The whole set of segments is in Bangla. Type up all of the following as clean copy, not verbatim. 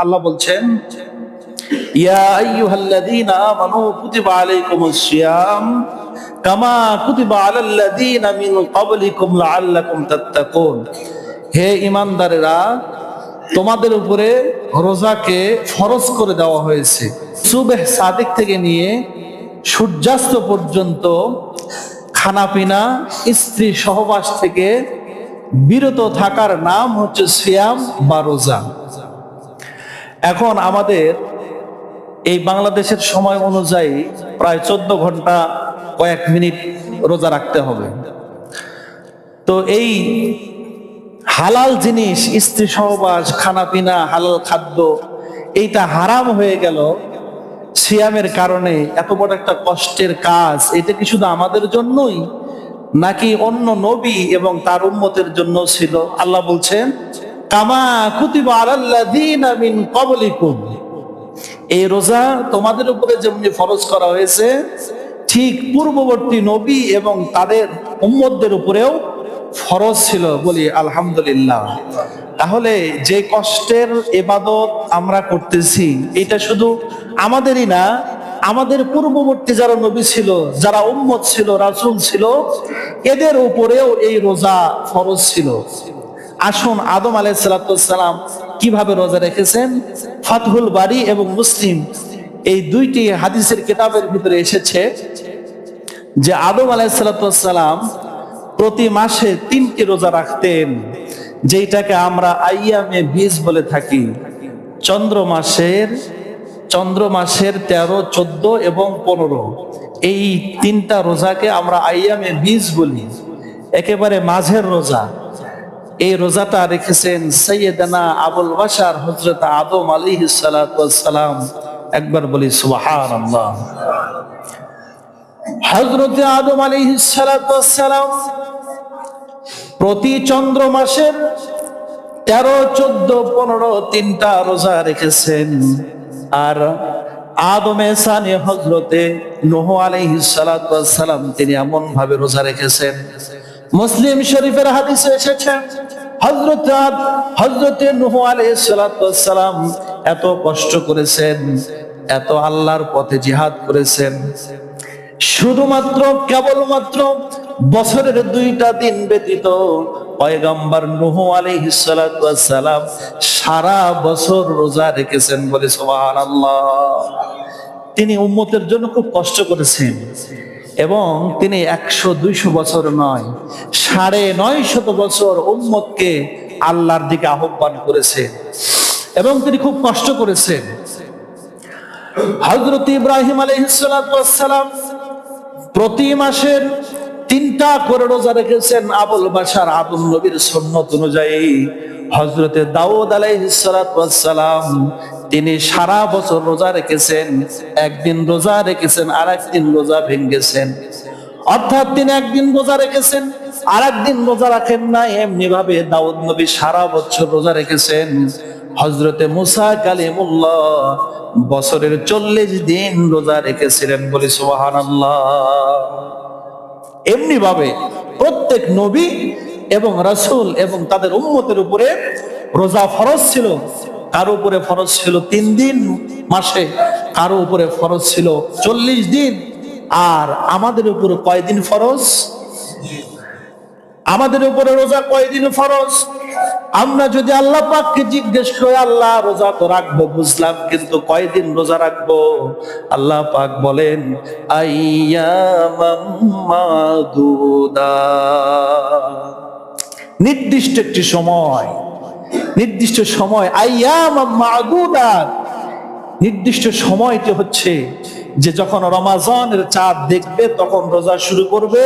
আল্লাহ বলছেন, ইয়া আইয়ুহাল্লাযীনা আমানু কুতিবা আলাইকুমুস সিয়াম কামা কুতিবা আলাল্লাযীনা মিন ক্বাবলিকুম লাআল্লাকুম তাত্তাকুন। হে ঈমানদারেরা, তোমাদের উপরে রোজাকে ফরজ করে দেওয়া হয়েছে। সুবহ সাদিক থেকে নিয়ে সূর্যাস্ত পর্যন্ত খানাপিনা, স্ত্রী সহবাস থেকে বিরত থাকার নাম হচ্ছে সিয়াম বা রোজা। এখন আমাদের এই বাংলাদেশের সময় অনুযায়ী প্রায় 14 ঘন্টা কয়েক মিনিট রোজা রাখতে হবে। তো এই হালাল জিনিস, স্ত্রী সহবাস, খানাপিনা, হালাল খাদ্য, এইটা হারাম হয়ে গেল সিয়ামের কারণে। এত বড় একটা কষ্টের কাজ, এটা কি শুধু আমাদের জন্যই নাকি অন্য নবী এবং তার উম্মতের জন্য ছিল? আল্লাহ বলছেন, কামা কুতিবা আলাল্লাযীনা মিন ক্বাবলিকুম, এই রোজা তোমাদের উপরে যেমনি ফরজ করা হয়েছে, ঠিক পূর্ববর্তী নবী এবং তাদের উম্মতদের উপরেও ফরজ ছিল। বলি আলহামদুলিল্লাহ। তাহলে যে কষ্টের ইবাদত আমরা করতেছি, এটা শুধু আমাদেরই না, আমাদের পূর্ববর্তী যারা নবী ছিল, যারা উম্মত ছিল, রাসূল ছিল, এদের উপরেও এই রোজা ফরজ ছিল। আসুন, আদম আলাইহিস সালাম কিভাবে রোজা রেখেছেন, ফাতহুল বারী এবং মুসলিম এই দুইটি হাদিসের কিতাবের ভিতরে এসেছে যে আদম আলাইহিস সালাম প্রতি মাসে 3টি রোজা রাখতেন, যেটাকে আমরা আইয়ামে বীজ বলে থাকি। চন্দ্র মাসের 13, 14 এবং 15, এই 3টা রোজাকে আমরা আইয়ামে বীজ বলি। একেবারে মাঝের রোজা, এই রোজাটা রেখেছেন সাইয়েদানা আবুল বাশার হযরত আদম আলাইহিস সালাম। একবার বলি সুবহানাল্লাহ। হযরত আদম আলাইহিস সালাম প্রতি চন্দ্র মাসের 13, 14, 15 3টা রোজা রেখেছেন। আর আদমে সানি হযরতে নূহ আলাইহিস সালাম তিনি এমন ভাবে রোজা রেখেছেন, মুসলিম শরীফের হাদিসে এসেছে হযরতে নূহ আলাইহিস সালাম এত কষ্ট করেছেন, এত আল্লাহর পথে জিহাদ করেছেন, শুধুমাত্র কেবলমাত্র বছরের 2টা দিন ব্যতীত পয়গম্বর নূহ আলাইহিস সালাম সারা বছর রোজা রেখেছেন। বলে সুবহানাল্লাহ। তিনি উম্মতের জন্য খুব কষ্ট করেছেন এবং তিনি 100-200 বছর নয়, 950 বছর উম্মতকে আল্লাহর দিকে আহ্বান করেছেন এবং তিনি খুব কষ্ট করেছেন। হযরত ইব্রাহিম আলাইহিস সালাম প্রতি মাসের 3টা করে রোজা রেখেছেন আবুল বাশার আদম নবীর সুন্নত অনুযায়ী। হযরতে দাউদ আলাইহিস সালাম তিনি সারা বছর রোজা রেখেছেন, একদিন রোজা রেখেছেন আর একদিন রোজা ভেঙেছেন। অর্থাৎ তিনি একদিন রোজা রেখেছেন আর একদিন রোজা রাখেন না, এমনি ভাবে দাউদ নবী সারা বছর রোজা রেখেছেন। হযরতে মুসা কালিমুল্লাহ বছরের 40 দিন রোজা রেখেছিলেন। বলি সুবহানাল্লাহ। এমনি ভাবে প্রত্যেক নবী এবং রাসূল এবং তাদের উম্মতের উপরে রোজা ফরজ ছিল। কারো উপরে ফরজ ছিল 3 দিন মাসে, কারো উপরে ফরজ ছিল 40 দিন। আর আমাদের উপরে কয়দিন ফরজ? আমাদের উপরে রোজা কয়দিন ফরজ? আমরা যদি আল্লাহ পাককে জিজ্ঞেস করি, আল্লাহ রোজা তো রাখবো বুঝলাম, কিন্তু কয়দিন রোজা রাখবো? আল্লাহ পাক বলেন আইয়ামাম মাদুদা, নির্দিষ্ট একটি সময়, নির্দিষ্ট সময়। আইয়ামাম মাদুদা, নির্দিষ্ট সময়টি হচ্ছে যে যখন রমাজানের চাঁদ দেখবে তখন রোজা শুরু করবে,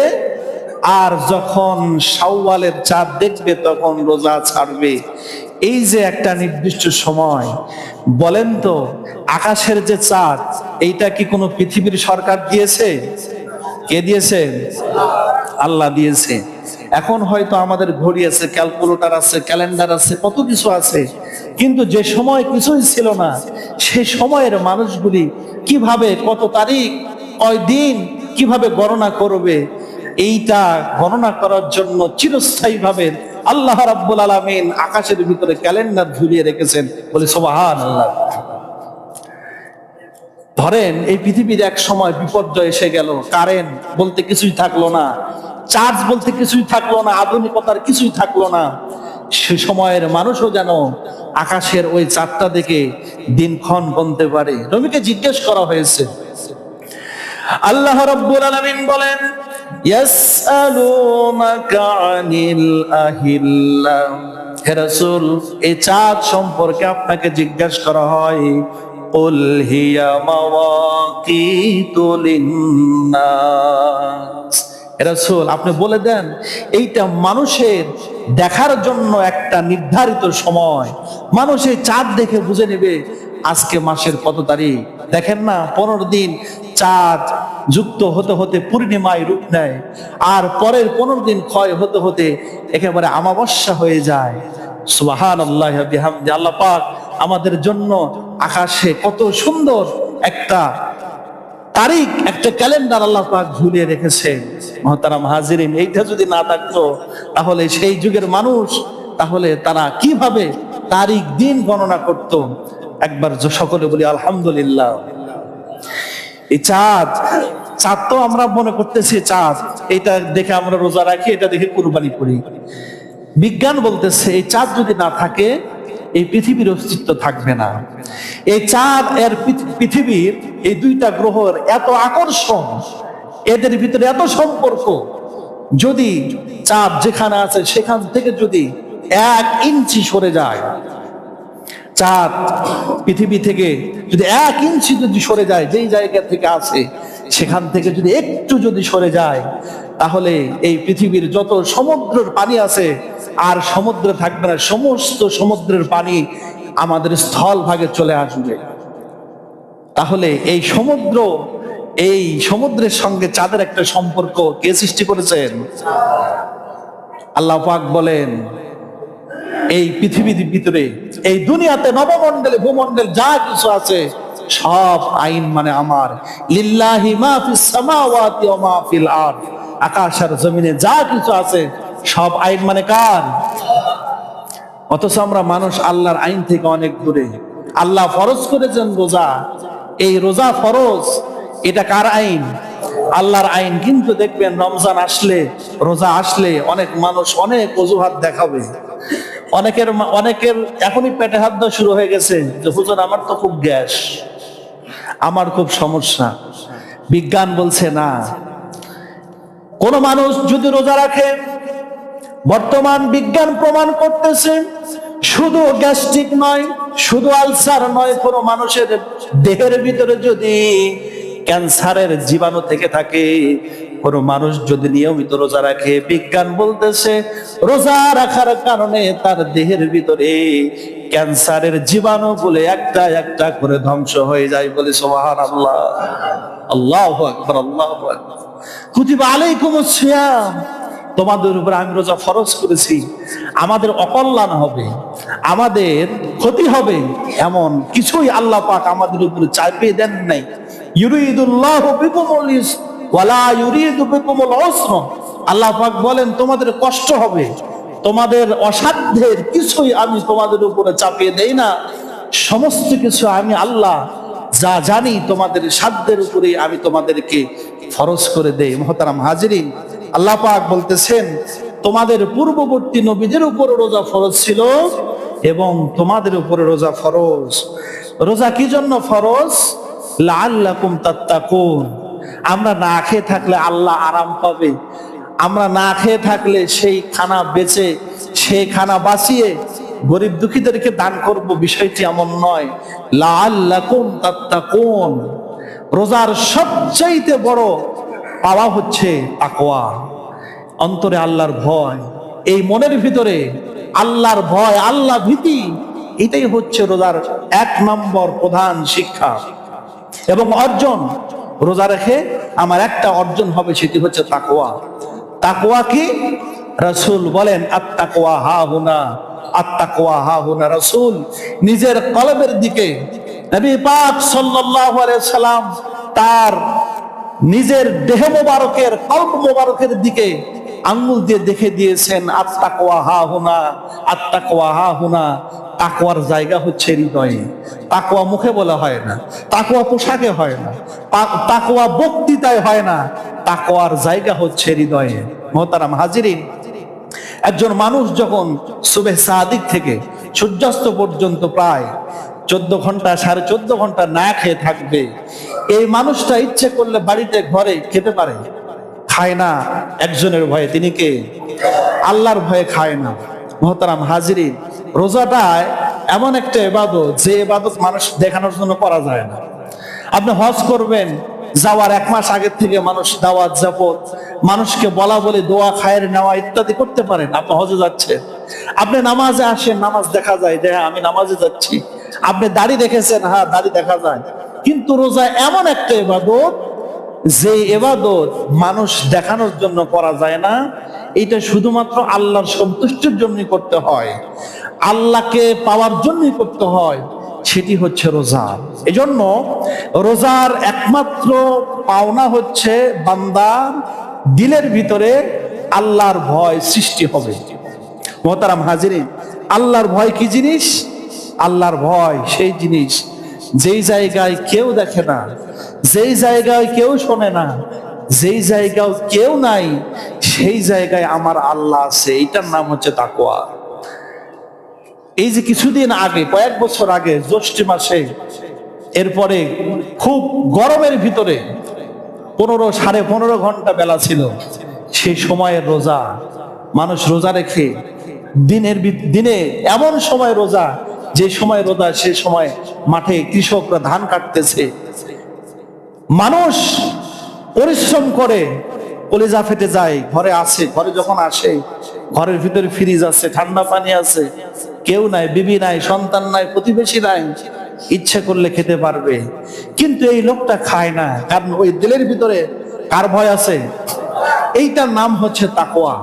আর যখন শাওয়ালের চাঁদ দেখবে তখন রোজা ছাড়বে। এই যে একটা নির্দিষ্ট সময়, বলেন তো আকাশের যে চাঁদ, এইটা কি কোনো পৃথিবীর সরকার দিয়েছে? কে দিয়েছে? আল্লাহ দিয়েছে। এখন হয়তো আমাদের ঘড়ি আছে, ক্যালকুলেটর আছে, ক্যালেন্ডার আছে, কত কিছু আছে, কিন্তু যে সময় কিছুই ছিল না, সেই সময়ের মানুষগুলি কিভাবে কত তারিখ, কয় দিন, কিভাবে গণনা করবে? এইটা গণনা করার জন্য চিরস্থায়ী ভাবে আল্লাহ রাব্বুল আলামিন আকাশের ভিতরে ক্যালেন্ডার ঝুলিয়ে রেখেছেন। বলি সুবহানাল্লাহ। ধরেন এই পৃথিবীর এক সময় বিপর্যয় এসে গেল, কারেন্ট বলতে কিছুই থাকলো না, চার্জ বলতে কিছুই থাকলো না, আধুনিকতার কিছুই থাকলো না। সে সময়ের মানুষও যেন আকাশের ওই চাঁদটা দেখে দিনক্ষণ গুনতে পারে। নবীকে জিজ্ঞেস করা হয়েছে, আল্লাহ রাব্বুল আলামিন বলেন, ইয়াসআলুনাকা আনিল আহিল্লাহ, হে রাসূল এই চাঁদ সম্পর্কে আপনাকে জিজ্ঞাসা করা হয়। কুল হিয়া মাওয়াকিতু লিন্নাস, হে রাসূল আপনি বলে দেন এইটা মানুষের দেখার জন্য একটা নির্ধারিত সময়। মানুষ এই চাঁদ দেখে বুঝে নেবে আজকে মাসের কত তারিখ। দেখেন না 15 দিন চাঁদ যুক্ত হতে হতে পূর্ণিমায় রূপ নেয়, আর পরের 15 দিন ক্ষয় হতে হতে একেবারে আমাবস্যা হয়ে যায়। সুবহানাল্লাহি ওয়া বিহামদি। আল্লাহ পাক আমাদের জন্য আকাশে কত সুন্দর একটা তারিখ, একটা ক্যালেন্ডার আল্লাহ পাক ঝুলিয়ে রেখেছেন। মুহতারাম হাজিরিন, এইটা যদি না থাকতো তাহলে সেই যুগের মানুষ তাহলে তারা কিভাবে তারিখ দিন গণনা করত? একবার সকলে বলি আলহামদুলিল্লাহ। এই চাঁদ তো আমরা মনে করতেছি চাঁদ, এটা দেখে আমরা রোজা রাখি, এটা দেখে কুরবানি করি। বিজ্ঞান বলতেছে এই চাঁদ যদি না থাকে এই পৃথিবীর অস্তিত্ব থাকবে না। এই চাঁদ এর পৃথিবীর এই দুইটা গ্রহের এত আকর্ষণ, এদের ভিতরে এত সম্পর্ক, যদি চাঁদ যেখানে আছে সেখান থেকে যদি 1 ইঞ্চি সরে যায়, চাঁদ পৃথিবী থেকে যদি 1 ইঞ্চি যদি সরে যায়, যেই জায়গা থেকে আছে সেখান থেকে যদি একটু যদি সরে যায়, তাহলে এই পৃথিবীর যত সমুদ্রের পানি আছে আর সমুদ্র থাকবে না, সমস্ত সমুদ্রের পানি আমাদের স্থল ভাগে চলে আসবে। তাহলে এই সমুদ্রের সঙ্গে চাঁদের একটা সম্পর্ক কে সৃষ্টি করেছেন? আল্লাহ পাক বলেন এই পৃথিবীর ভিতরে, এই দুনিয়াতে নবমণ্ডলে ভূমণ্ডল যা কিছু আছে সব আইন মানে আমার। লিল্লাহি মা ফিস সামাওয়াতি ওয়া মা ফিল আরদ, আকাশ আর জমিনে যা কিছু আছে সব আইন মানে কার? অথচ আমরা মানুষ আল্লাহর আইন থেকে অনেক দূরে। আল্লাহ ফরজ করেছেন রোজা, এই রোজা ফরজ, এটা কার আইন? আল্লাহর আইন। কিন্তু দেখবেন রমজান আসলে, রোজা আসলে অনেক মানুষ অনেক অজুহাত দেখাবে। অনেকের এখনই পেটে হাত দেওয়া শুরু হয়ে গেছে যে হুজুর আমার তো খুব গ্যাস, আমার খুব সমস্যা। বিজ্ঞান বলছে না, কোন মানুষ যদি রোজা রাখে, বর্তমান বিজ্ঞান প্রমাণ করতেছে শুধু গ্যাস্ট্রিক নয়, শুধু আলসার নয়, কোন মানুষের দেহের ভিতরে যদি ক্যান্সারের জীবাণু থেকে থাকে, কোন মানুষ যদি নিয়মিত রোজা রাখে, বিজ্ঞান বলতেছে রোজা রাখার কারণে তার দেহের ভিতরে ক্যান্সারের জীবাণু বলে একটা একটা করে ধ্বংস হয়ে যায়। বলে সুবহানাল্লাহ, আল্লাহু আকবার, আল্লাহু আকবার। কুতিবা আলাইকুমুস সিয়াম, তোমাদের উপর আমি রোজা ফরজ করেছি। আমাদের অকল্যাণ হবে, আমাদের ক্ষতি হবে এমন কিছুই আল্লাহ পাক আমাদের উপরে চাপিয়ে দেন নাই। ইউরিদুল্লাহু বিকুমুল ইউসর ওয়ালা ইউরিদু বিকুমুল উসর, আল্লাহ পাক বলেন তোমাদের কষ্ট হবে, তোমাদের অসাধ্যের কিছুই আমি তোমাদের উপরে চাপিয়ে দেই না। সমস্ত কিছু আমি আল্লাহ যা জানি তোমাদের সাধ্যের উপরে আমি তোমাদেরকে ফরজ করে দেই। মুহতারাম হাজিরিন, আল্লাহ পাক বলতেছেন তোমাদের পূর্ববর্তী নবীদের উপর রোজা ফরজ ছিল এবং তোমাদের উপরে রোজা ফরজ। রোজা কি জন্য ফরজ? লাআল্লাকুম তাত্তাকুন। আমরা না খেয়ে থাকলে আল্লাহ আরাম পাবে, আমরা না খেয়ে থাকলে সেই খানা বেচে, সেই খানা বাঁচিয়ে গরিব দুঃখীদেরকে দান করব, বিষয়টি এমন নয়। লাআল্লাকুম তাত্তাকুন, রোজার সবচাইতে বড় পাওয়া হচ্ছে তাকওয়া, অন্তরে আল্লাহর ভয়। এই মনের ভিতরে আল্লাহর ভয়, আল্লাহ ভীতি, এটাই হচ্ছে রোজার 1 নম্বর প্রধান শিক্ষা এবং অর্জন। রোজা রেখে আমার একটা অর্জন হবে, সেটি হচ্ছে তাকওয়া। তাকওয়া কি? রাসূল বলেন আত-তাকওয়া হাহুনা, আত-তাকওয়া হাহুনা। রাসূল নিজের কলবের দিকে, নবী পাক সাল্লাল্লাহু আলাইহি সাল্লাম তার নিজের দেহ মোবারকের, কলব মোবারকের দিকে আঙ্গুল দিয়ে দেখে দিয়েছেন, আত্তাকওয়া হা হুনা, আত্তাকওয়া হা হুনা। তাকওয়ার জায়গা হচ্ছে হৃদয়ে। তাকওয়া মুখে বলা হয় না, তাকওয়া পোশাকে হয় না, তাকওয়া বক্তৃতায় হয় না, তাকওয়ার জায়গা হচ্ছে হৃদয়ে। মোহতারাম হাজিরিন, একজন মানুষ যখন সুবহ সাদিক থেকে সূর্যাস্ত পর্যন্ত প্রায় 14 ঘন্টা 14.5 ঘন্টা না খেয়ে থাকবে, এই মানুষটা ইচ্ছে করলে বাড়িতে ঘরে খেতে পারে, খায় না একজনের ভয়ে। তিনি কে? আল্লাহর ভয়ে খায় না। মোহতারাম হাজিরিন, রোজাটায় এমন একটা ইবাদত, যে ইবাদত মানুষ দেখানোর জন্য করা যায় না। আপনি হজ করবেন, যাওয়ার 1 মাস আগের থেকে মানুষ দাওয়াত জাপত, মানুষকে বলা বলে দোয়া খায়ের নেওয়া ইত্যাদি করতে পারেন। আপনি হজে যাচ্ছেন, আপনি নামাজে আসেন, নামাজ দেখা যায় যে হ্যাঁ আমি নামাজে যাচ্ছি। আপনি দাড়ি দেখেছেন, হ্যাঁ দাড়ি দেখা যায়। কিন্তু রোজা এমন একটা ইবাদত, যে ইবাদত মানুষ দেখানোর জন্য করা যায় না। এটা শুধুমাত্র আল্লাহর সন্তুষ্টির জন্য করতে হয়, আল্লাহকে পাওয়ার জন্যই করতে হয়। সেটি হচ্ছে রোজা। এজন্য রোজার একমাত্র পাওনা হচ্ছে বান্দার দিলের ভিতরে আল্লাহর ভয় সৃষ্টি হবে। মোহতারাম হাজিরিন, আল্লাহর ভয় কি জিনিস? আল্লাহর ভয় সেই জিনিস যেই জায়গায় কেউ দেখে না, যেই জায়গায় কেউ শোনে না, যেই জায়গায় কেউ নাই, সেই জায়গায় আমার আল্লাহ আছে। এইটার নাম হচ্ছে তাকওয়া। এই যে কিছুদিন আগে, কয়েক বছর আগে জ্যৈষ্ঠ মাসে, এরপরে খুব গরমের ভিতরে 15-15.5 ঘন্টা বেলা ছিল, সেই সময়ের রোজা, মানুষ রোজা রেখে দিনে এমন সময় রোজা, যে সময় রোজা সে সময় মাঠে কৃষকরা ধান কাটতেছে, মানুষ পরিশ্রম করে, কলিজা ফেটে যায়। ঘরে আসে, ঘরে যখন আসে, ঘরের ভিতরে ফ্রিজ আছে, ঠান্ডা পানি আছে, কেউ নাই, বিবি নাই, সন্তান নাই, প্রতিবেশী নাই, ইচ্ছে করলে খেতে পারবে। কিন্তু এই লোকটা খায় না, কারণ ওই দিলের ভিতরে কার ভয় আছে? এইটার নাম হচ্ছে তাকওয়া।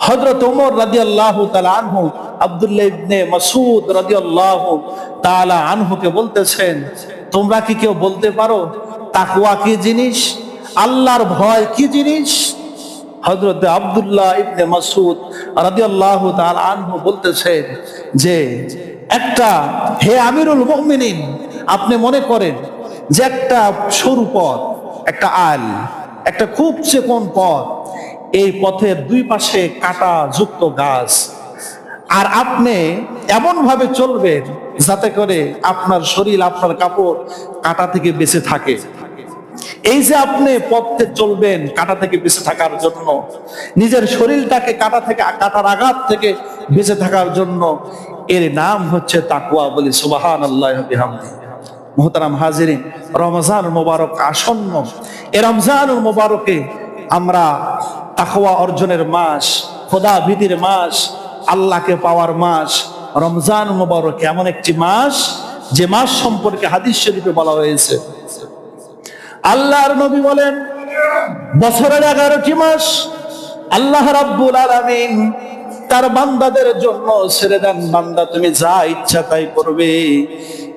হযরত ওমর রাদিয়াল্লাহু তাআলা আনহু আব্দুল্লাহ ইবনে মাসউদ রাদিয়াল্লাহু তাআলা আনহুকে বলতেছেন, তোমরা কি কেউ বলতে পারো তাকওয়া কি জিনিস? আল্লাহর ভয় কি জিনিস? হযরত আব্দুল্লাহ ইবনে মাসউদ রাদিয়াল্লাহু তাআলা আনহু বলতেছেন যে, একটা, হে আমিরুল মুমিনিন, আপনি মনে করেন যে একটা সরু পথ, একটা আল, একটা খুব চিকন পথ, এই পথের 2 পাশে কাঁটা যুক্ত গাছ, আর আপনি এমন ভাবে চলবেন যাতে করে আপনার শরীর, আপনার কাপড় কাঁটা থেকে বেঁচে থাকে। এই যে আপনি পথে চলবেন কাঁটা থেকে বেঁচে থাকার জন্য, নিজের শরীরটাকে কাঁটার আঘাত থেকে বেঁচে থাকার জন্য, এর নাম হচ্ছে তাকওয়া। বলি সুবহানাল্লাহি ওয়া বিহামদিহি। মুহতারাম হাজিরিন, রমজান মুবারক আসন্ন। এই রমজানুল মুবারকে আমরা তাকওয়া অর্জনের মাস, খোদা ভীতির মাস, আল্লাহকে পাওয়ার মাস। রমজান মুবারক এমন একটি মাস, যে মাস সম্পর্কে হাদিস শরীফে বলা হয়েছে, আল্লাহর নবী বলেন, বছরের 11টি মাস আল্লাহ রাব্বুল আলামিন তার বান্দাদের জন্য ছেড়ে দেন, বান্দা তুমি যা ইচ্ছা তাই করবে।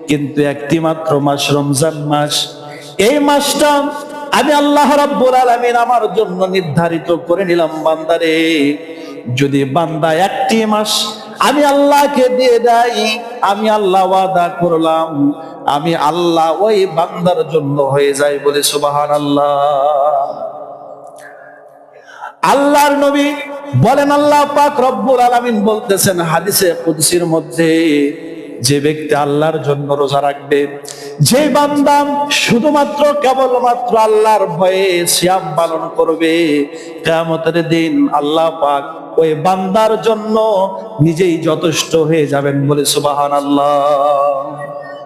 কিন্তু একটি মাত্র মাস রমজান মাস, এই মাসটা আমি আল্লাহ রাব্বুল আলামিন আমার জন্য নির্ধারিত করে নিলাম। বান্দারে, যদি বান্দা একটি মাস আমি আল্লাহকে দিয়ে দেয়, আমি আল্লাহ ওয়াদা করলাম, আমি আল্লাহ ওই বান্দার জন্য হয়ে যায়। বলে সুবহানাল্লাহ। আল্লাহর নবী বলেন, আল্লাহ পাক রব্বুল আলামিন বলতেছেন হাদিসে কুদসির মধ্যে, যে ব্যক্তি আল্লাহর জন্য রোজা রাখবে, যে বান্দা শুধুমাত্র কেবলমাত্র আল্লাহর ভয়ে সিয়াম পালন করবে, কিয়ামতের দিন আল্লাহ পাক ওই বান্দার জন্য নিজেই যথেষ্ট হয়ে যাবেন। বলে সুবহানাল্লাহ।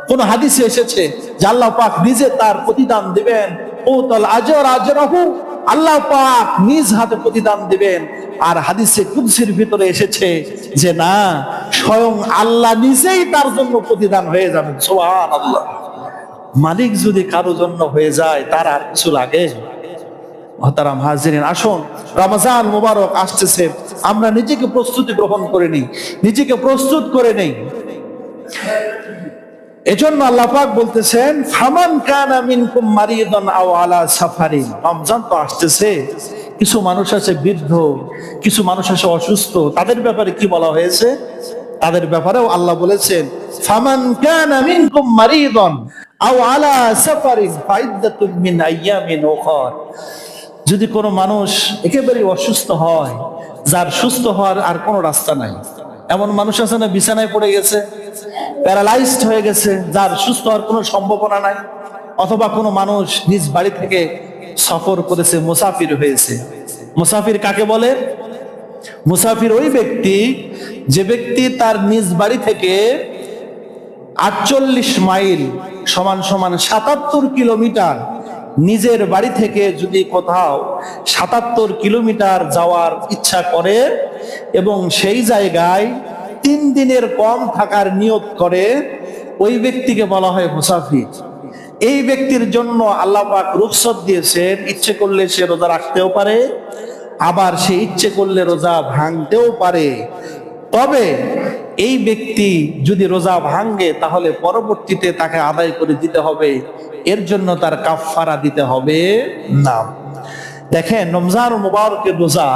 কোন হাদিসে এসেছে যে আল্লাহ পাক নিজে তার প্রতিদান দিবেন, উতাল আজর আজরাহু, আল্লাহ পাক নিজ হাতে প্রতিদান দিবেন। আর হাদিসে কুদসির ভিতরে এসেছে যে না, স্বয়ং আল্লাহ নিজেই তার জন্য প্রতিদান হয়ে যাবেন। সুবহানাল্লাহ। মালিক যদি কারো জন্য হয়ে যায়, তার আর কিছু লাগে? মুহতারাম হাজিরিন, আসুন, রমজান মুবারক আসতেছে, আমরা নিজেকে প্রস্তুতি গ্রহণ করে নিই, নিজেকে প্রস্তুত করে নেই। এজন্য আল্লাহ পাক বলতেছেন, ফামান কানা মিনকুম মারিদান আও আলা সাফারিন। রমজান তো আসতেছে, কিছু মানুষ আছে বৃদ্ধ, কিছু মানুষ আছে অসুস্থ, তাদের ব্যাপারে কি বলা হয়েছে? তাদের ব্যাপারেও আল্লাহ বলেছেন, ফামান কানা মিনকুম মারিদান আও আলা সাফারিন ফাইদ্দাতুম মিন আইয়ামিন উখর। যদি কোনো মানুষ একেবারে অসুস্থ হয়, যার সুস্থ হওয়ার আর কোনো রাস্তা নাই, এমন মানুষ আছে না, বিছানায় পড়ে গেছে, প্যারালাইজড হয়ে গেছে, যার সুস্থ হওয়ার কোনো সম্ভাবনা নাই। অথবা কোনো মানুষ নিজ বাড়ি থেকে সফর করেছে, মুসাফির হয়েছে। মুসাফির কাকে বলে? মুসাফির ওই ব্যক্তি যে ব্যক্তি তার নিজ বাড়ি থেকে 48 মাইল সমান সমান 77 কিলোমিটার নিজের বাড়ি থেকে যদি কোথাও 77 কিলোমিটার যাওয়ার ইচ্ছা করে এবং সেই জায়গায় 3 দিনের কম থাকার নিয়ত করে, ওই ব্যক্তিকে বলা হয় মুসাফির। এই ব্যক্তির জন্য আল্লাহ পাক রুখসত দিয়েছেন, ইচ্ছে করলে সে রোজা রাখতেও পারে, আবার সে ইচ্ছে করলে রোজা ভাঙতেও পারে। তবে এই ব্যক্তি যদি রোজা ভাঙে তাহলে পরবর্তীতে তাকে আদায় করে দিতে হবে, এর জন্য তার কাফফারা দিতে হবে না। দেখেন, রমজান মুবারকের রোজা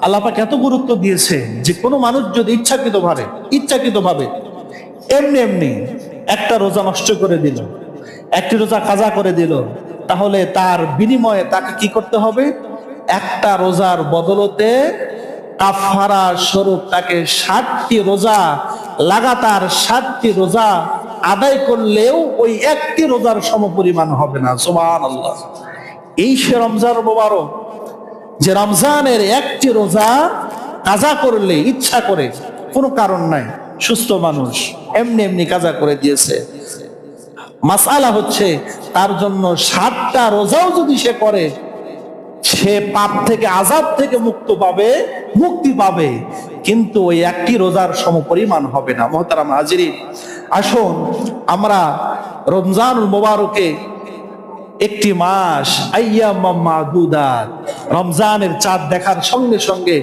আল্লাহ পাক এত গুরুত্ব দিয়েছে যে কোনো মানুষ যদি ইচ্ছাকৃতভাবে এমনি এমনি একটা রোজা নষ্ট করে দিল, একটি রোজা কাজা করে দিল, তাহলে তার বিনিময়ে তাকে কি করতে হবে? একটা রোজার বদলতে কাফারা স্বরূপ তাকে 60টি রোজা, লাগাতার 60টি রোজা আদায় করলেও ওই একটি রোজার সমপরিমাণ হবে না। সুবহানাল্লাহ। এই সে রমজান মুবারক, যে রমজানের একটি রোজা কাজা করলে ইচ্ছা করে, কোনো কারণ নাই, সুস্থ মানুষ এমনি এমনি কাজা করে দিয়েছে, মাসআলা হচ্ছে তার জন্য 60টা রোজাও যদি সে করে, সে পাপ থেকে, আযাব থেকে মুক্তি পাবে, কিন্তু ওই একটি রোজার সমপরিমাণ হবে না। মুহতারাম হাজিরিন, আসুন আমরা রমজানুল মুবারকে একটি মাস, আইয়াম মাদুদাত, রমজানের চাঁদ দেখার সঙ্গে সঙ্গে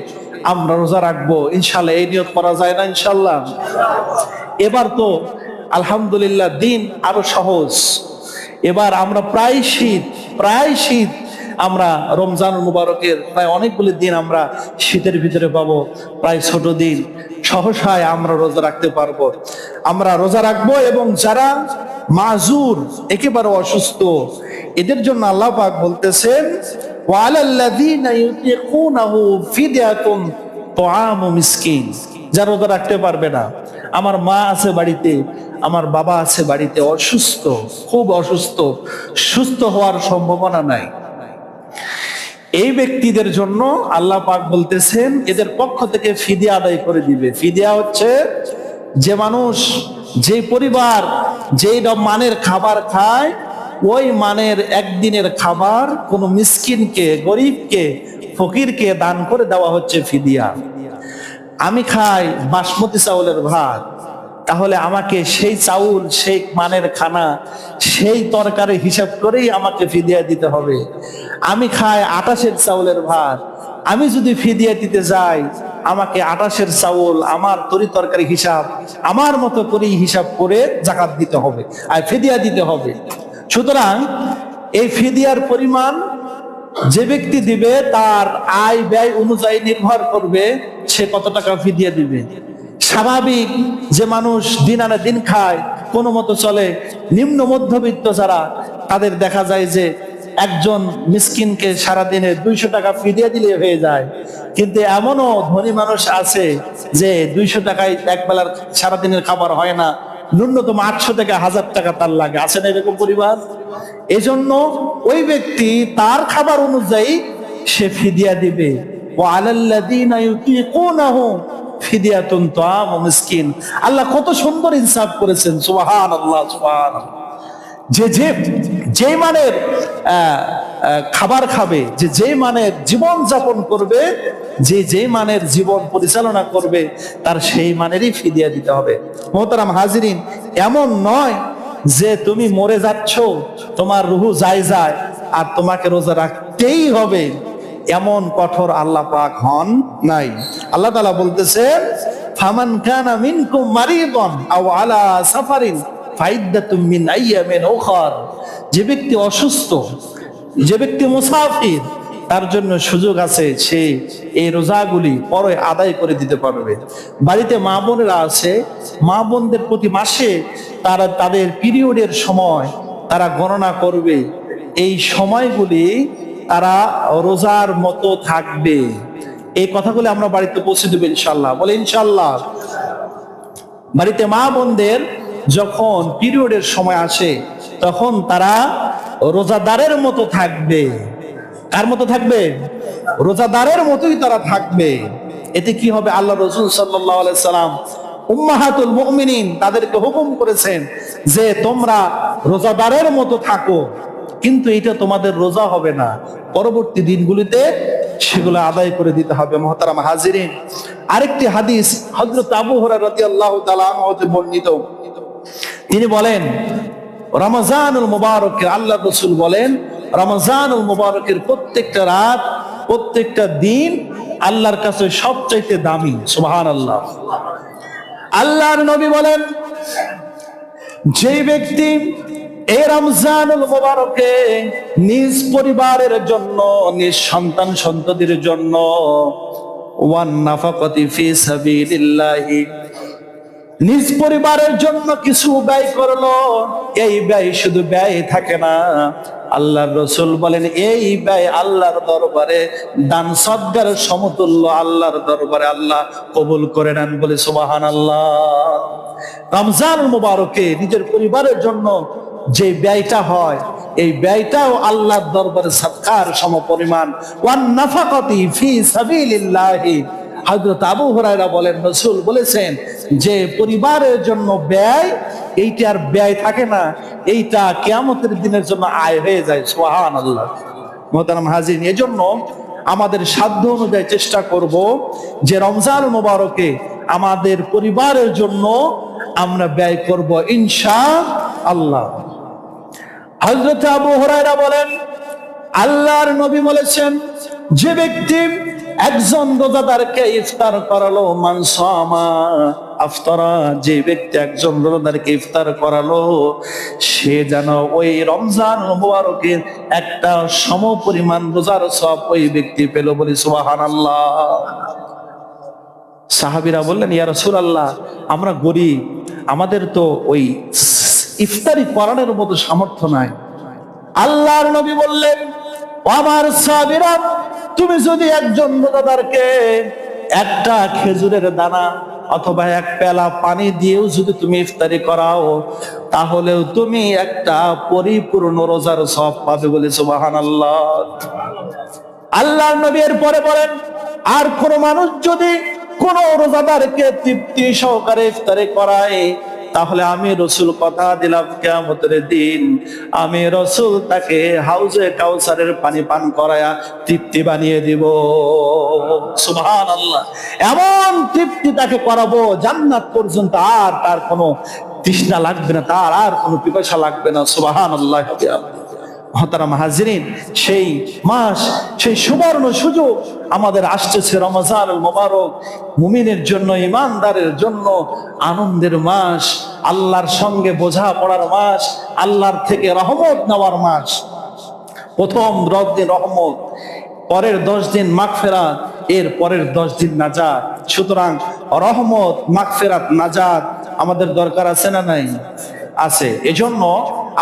আমরা রোজা রাখবো ইনশাআল্লাহ। এই নিয়ত করা যায় না ইনশাআল্লাহ? এবার তো আলহামদুলিল্লাহ দিন আরো সহজ। এবার আমরা প্রায় শীত আমরা রমজান মুবারকের প্রায় অনেকগুলি দিন আমরা শীতের ভিতরে পাবো, প্রায় ছোট দিন, সহসায় আমরা রোজা রাখতে পারবো। আমরা রোজা রাখবো এবং যারা মাজুর, একেবারে অসুস্থ, এদের জন্য আল্লাহ পাক বলতেছেন, ওয়ালাল্লাযীনা ইউতিকুনাহু ফিদয়াতুন তুআমু মিসকিন। যারা রোজা রাখতে পারবে না, আমার মা আছে বাড়িতে, আমার বাবা আছে বাড়িতে অসুস্থ, খুব অসুস্থ, সুস্থ হওয়ার সম্ভাবনা নাই, এই ব্যক্তিদের জন্য আল্লাহ পাক বলতেছেন এদের পক্ষ থেকে ফিদিয়া আদায় করে দিবে। ফিদিয়া হচ্ছে যে মানুষ, যে পরিবার যেই মানের খাবার খায়, ওই মানের একদিনের খাবার কোনো মিসকিনকে, গরিবকে, ফকিরকে দান করে দেওয়া হচ্ছে ফিদিয়া। আমি খাই বাসমতি চাউলের ভাত, তাহলে আমাকে সেই চাউল, সেই মানের খানা, সেই তরকারি হিসাব করেই আমাকে ফিদিয়া দিতে হবে। আমি খাই 28 চাউলের ভাত, আমি যদি ফিদিয়া দিতে যাই, আমাকে 28 চাউল, আমার তরি তরকারি হিসাব, আমার মতো করেই হিসাব করে যাকাত দিতে হবে আর ফিদিয়া দিতে হবে। সুতরাং এই ফিদিয়ার পরিমাণ যে ব্যক্তি দিবে তার আয় ব্যয় অনুযায়ী নির্ভর করবে সে কত টাকা ফিদিয়া দিবে। স্বাভাবিক যে মানুষ দিন আনে দিন খায়, কোনো মতো চলে, নিম্ন মধ্যবিত্ত যারা, তাদের দেখা যায় যে একজন মিসকিনকে সারাদিনে 200 টাকা ফিদিয়া দিলে হয়ে যায়। কিন্তু এমনও ধনী মানুষ আছে যে 200 টাকায় একবেলার সারাদিনের খাবার হয় না, ন্যূনতম 800 থেকে 1000 টাকা তার লাগে। আছে না এরকম পরিবার? এজন্য ওই ব্যক্তি তার খাবার অনুযায়ী সে ফিদিয়া দিবে। ওয়ালাল্লাযীনা ইউতিকুনাহু ফিদিয়াতুন তুআমু মিসকিন। আল্লাহ কত সুন্দর ইনসাফ করেছেন, সুবহানাল্লাহ, সুবহানাল্লাহ। যে মানের খাবার খাবে, যে মানের জীবন যাপন করবে, যে মানের জীবন পরিচালনা করবে, তার সেই মানেরই ফিদিয়া দিতে হবে। মুহতারাম হাজিরিন, এমন নয় যে তুমি মরে যাচ্ছ, তোমার রুহু যায় আর তোমাকে রোজা রাখতেই হবে, এমন কঠোর আল্লাহ পাক হন নাই। আল্লাহ তাআলা বলতেছেন, ফামান কানা মিনকুম মারিদান আও আলা সাফারিন ফাইদ্দাতুম মিন আইয়ামিন উখর। যে ব্যক্তি অসুস্থ, যে ব্যক্তি মুসাফির, তার জন্য সুযোগ আছে, সে এই রোজাগুলি পরে আদায় করে দিতে পারবে। বাড়িতে মা বোনেরা আছে, মা বোনদের প্রতি মাসে তারা তাদের পিরিয়ডের সময় তারা গণনা করবে, এই সময়গুলি তারা রোজার মতো থাকবে। এই কথাগুলি আমরা বাড়িতে পৌঁছে দেবো ইনশাল্লাহ, বলে ইনশাল্লাহ। বাড়িতে মা বোনদের যখন পিরিয়ডের সময় আসে তখন তারা রোজাদারের মতো থাকবে। কার মতো থাকবে? রোজাদারের মতোই তারা থাকবে। এতে কি হবে? আল্লাহ রাসূল সাল্লাল্লাহু আলাইহি সাল্লাম উম্মাহাতুল মুমিনিন তাদেরকে হুকুম করেছেন যে তোমরা রোজাদারের মতো থাকো, কিন্তু এটা তোমাদের রোজা হবে না, পরবর্তী দিনগুলিতে সেগুলো আদায় করে দিতে হবে। মুহতারাম হাজিরিন, আরেকটি হাদিস হযরত আবু হুরায়রা রাদিয়াল্লাহু তাআলা আনহু হতে বর্ণিত। তিনি বলেন রমজানুল মুবারকের, আল্লাহ রাসূল বলেন রমজানুল মুবারকের প্রত্যেকটা রাত, প্রত্যেকটা দিন আল্লাহর কাছে সবচাইতে দামি। সুবহানাল্লাহ। আল্লাহর নবী বলেন যে ব্যক্তি এই রমজানুল মুবারকে নিজ পরিবারের জন্য, নিজ সন্তান সন্ততির জন্য ওয়ান নাফাকাতি ফি সাবিলিল্লাহি, নিজ পরিবারের জন্য কিছু ব্যয় করলো, এই ব্যয় শুধু ব্যয় থাকে না, আল্লাহর রাসূল বলেন এই ব্যয় আল্লাহর দরবারে দান সদকার সমতুল্য, আল্লাহর দরবারে আল্লাহ কবুল করে নেন, বলে সুবহানাল্লাহ। রমজানুল মুবারকে নিজের পরিবারের জন্য যে ব্যয়টা হয়, এই ব্যয়টাও আল্লাহর দরবারে সদকার সমপরিমাণ। ওয়ান নাফাকাতি ফি সাবিলিল্লাহি, হযরত আবু হুরায়রা বলেন রাসূল বলেছেন যে পরিবারের জন্য ব্যয়, এইটা আর ব্যয় থাকে না, এইটা কিয়ামতের দিনের জন্য আয় হয়ে যায়। সুবহানাল্লাহ। মুহতারাম হাজিরিন, এজন্য আমাদের সাধ্য অনুযায়ী চেষ্টা করব যে রমজান মুবারকে আমাদের পরিবারের জন্য আমরা ব্যয় করব ইনশাআল্লাহ। হযরত আবু হুরায়রা বলেন আল্লাহর নবী বলেছেন যে ব্যক্তি একজন রোজাদারকে ইফতার করালো, মান সামা আফতারা, যে ব্যক্তি একজন রোজাদারকে ইফতার করালো সে যেন ওই রমজান মুবারকের একটা সমপরিমাণ রোজার সওয়াব ওই ব্যক্তি পেল, বলি সুবহানাল্লাহ। সাহাবীরা বললেন ইয়া রাসূলুল্লাহ, আমরা গরিব, আমাদের তো ওই ইফতারি করানোর মতো সামর্থ্য নাই। আল্লাহর নবী বললেন ও আমার সাহাবীরা, তুমি যদি একজন রোজাদারকে একটা খেজুরের দানা অথবা এক পেলা পানি দিয়েও যদি তুমি ইফতারি করাও, তাহলেও তুমি একটা পরিপূর্ণ রোজার সওয়াব পাবে, বলে সুবহানাল্লাহ। আল্লাহর নবী এর পরে বলেন আর কোন মানুষ যদি কোন রোজাদারকে তৃপ্তি সহকারে ইফতারি করায়, তাহলে আমি রাসূল কথা দিলাম কিয়ামতের দিন আমি রাসূল তাকে হাউজে কাউসারের পানি পান করায়া তৃপ্তি বানিয়ে দিব। সুবহানাল্লাহ। এমন তৃপ্তি তাকে করাবো জান্নাত পর্যন্ত আর তার কোনো তৃষ্ণা লাগবে না, তার আর কোনো পিপাসা লাগবে না। সুবহানাল্লাহ। মুহতারাম হাজিরিন, সেই মাস, সেই সুবর্ণ সুযোগ আমাদের আসতেছে, রমজানুল মুবারক মুমিনের জন্য, ঈমানদারের জন্য আনন্দের মাস, আল্লাহর সঙ্গে বোঝাপড়ার মাস, আল্লাহর থেকে রহমত নেওয়ার মাস। প্রথম 10 দিন রহমত, পরের 10 দিন মাগফিরাত, এর পরের 10 দিন নাজাত। সুতরাং রহমত, মাগফিরাত, নাজাত আমাদের দরকার আছে না নাই? আছে। এজন্য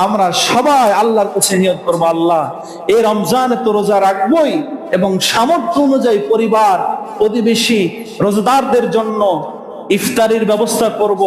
আমরা সবাই আল্লাহর কাছে নিয়ত করবো, আল্লাহ এই রমজানে তো রোজা রাখবই, এবং সামর্থ্য অনুযায়ী পরিবার প্রতিবেশী রোজাদারদের জন্য ইফতারির ব্যবস্থা করব,